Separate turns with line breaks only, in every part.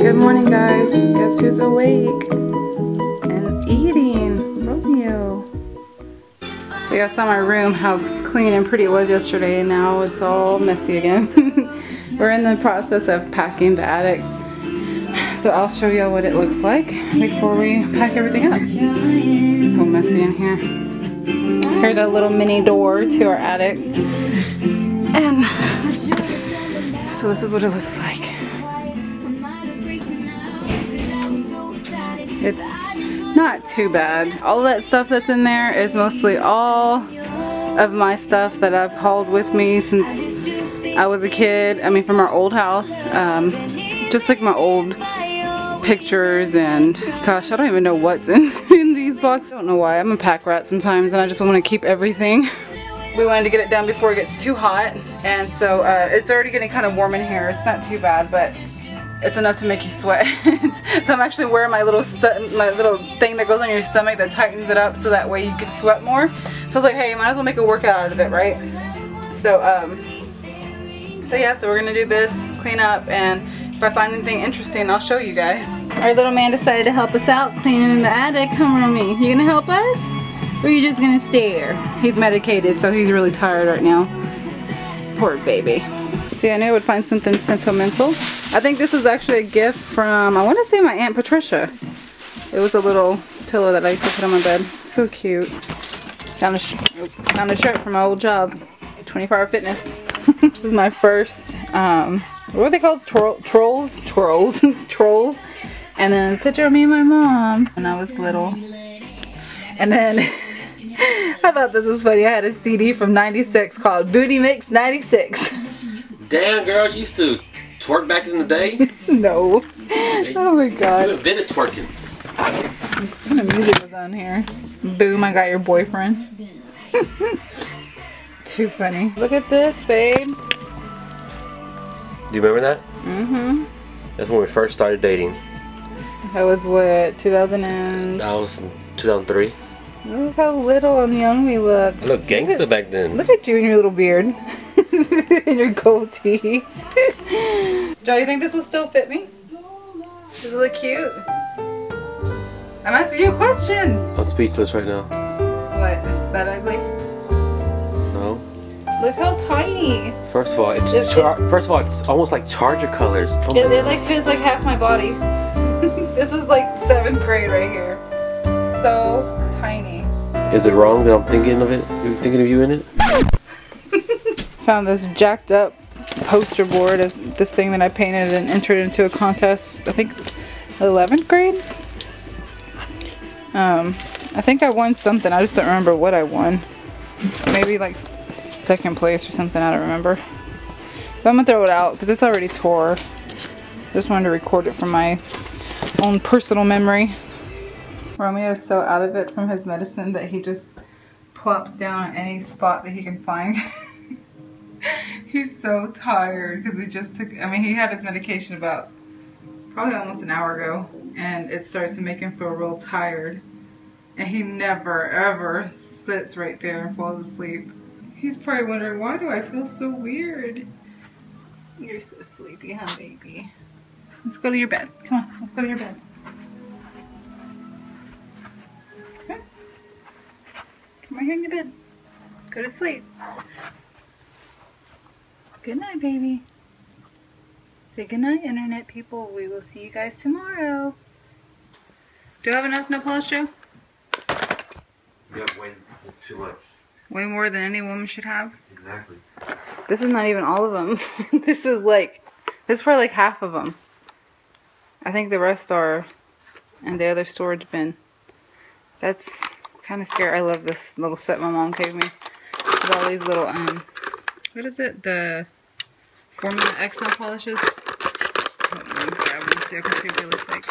Good morning, guys. Guess who's awake and eating? Romeo. So you guys saw my room, how clean and pretty it was yesterday, and now it's all messy again. We're in the process of packing the attic. So I'll show you what it looks like before we pack everything up. It's so messy in here. Here's our little mini door to our attic. And so this is what it looks like. It's not too bad. All of that stuff that's in there is mostly all of my stuff that I've hauled with me since I was a kid. I mean, from our old house. Just like my old pictures and gosh, I don't even know what's in these boxes. I don't know why. I'm a pack rat sometimes and I just want to keep everything. We wanted to get it done before it gets too hot, and so it's already getting kind of warm in here. It's not too bad, but it's enough to make you sweat. So I'm actually wearing my little thing that goes on your stomach that tightens it up so that way you can sweat more. So I was like, hey, might as well make a workout out of it, right? So yeah, so we're gonna do this, clean up, and if I find anything interesting, I'll show you guys. Our little man decided to help us out cleaning the attic. Come on, me. You gonna help us? Or are you just gonna stare? He's medicated, so he's really tired right now. Poor baby. See, I knew I would find something sentimental. I think this is actually a gift from, I want to say my Aunt Patricia. It was a little pillow that I used to put on my bed. So cute. Found a shirt from my old job, 24 Hour Fitness. This is my first, what are they called? Trolls? Trolls. And then a picture of me and my mom when I was little. And then I thought this was funny. I had a CD from '96 called Booty Mix '96.
Damn, girl, you used to twerk back in the day?
No. Oh my god.
You invented twerking.
What kind of music was on here? Boom, I got your boyfriend. Too funny. Look at this, babe.
Do you remember that?
Mm-hmm.
That's when we first started dating.
That was what, 2000 and...
That was in 2003.
Look how little and young we look.
I looked gangsta back then.
Look at you and your little beard. And your goatee. Joe, you think this will still fit me? Does it look cute? I'm asking you a question.
I'm speechless right now.
What? Is that ugly?
No.
Look how tiny.
First of all, it's almost like Charger colors. Oh
it like fits like half my body. This is like 7th grade right here. So tiny.
Is it wrong that I'm thinking of it? You're thinking of you in it?
Found this jacked up poster board of this thing that I painted and entered into a contest, I think 11th grade. I think I won something. I just don't remember what I won. Maybe like 2nd place or something. I don't remember. But I'm gonna throw it out because it's already tore. I just wanted to record it from my own personal memory. Romeo's so out of it from his medicine that he just plops down on any spot that he can find. He's so tired because he just took, I mean, he had his medication about probably almost an hour ago, and it starts to make him feel real tired. And he never ever sits right there and falls asleep. He's probably wondering, why do I feel so weird? You're so sleepy, huh, baby? Let's go to your bed. Come on, let's go to your bed. Okay. Come right here in your bed. Go to sleep. Good night, baby. Say good night, internet people. We will see you guys tomorrow. Do I have enough nail polish, Joe?
You have way too much.
Way more than any woman should have?
Exactly.
This is not even all of them. This is probably like half of them. I think the rest are in the other storage bin. That's kind of scary. I love this little set my mom gave me. With all these little, what is it? The Formula X nail polishes. Let me grab them so I can see what they look like.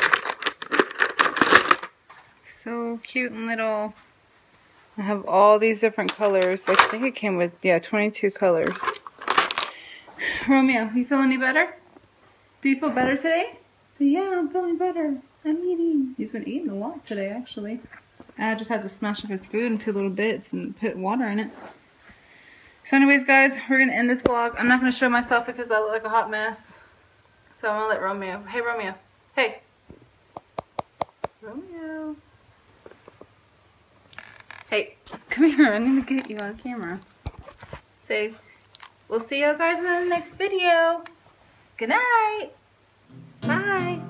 So cute and little. I have all these different colors. I think it came with, yeah, 22 colors. Romeo, you feel any better? Do you feel better today? Yeah, I'm feeling better. I'm eating. He's been eating a lot today, actually. I just had to smash up his food into little bits and put water in it. So anyways, guys, we're going to end this vlog. I'm not going to show myself because I look like a hot mess. So I'm going to let Romeo. Hey, Romeo. Hey. Romeo. Hey, come here. I need to get you on camera. Say, we'll see you guys in the next video. Good night. Bye.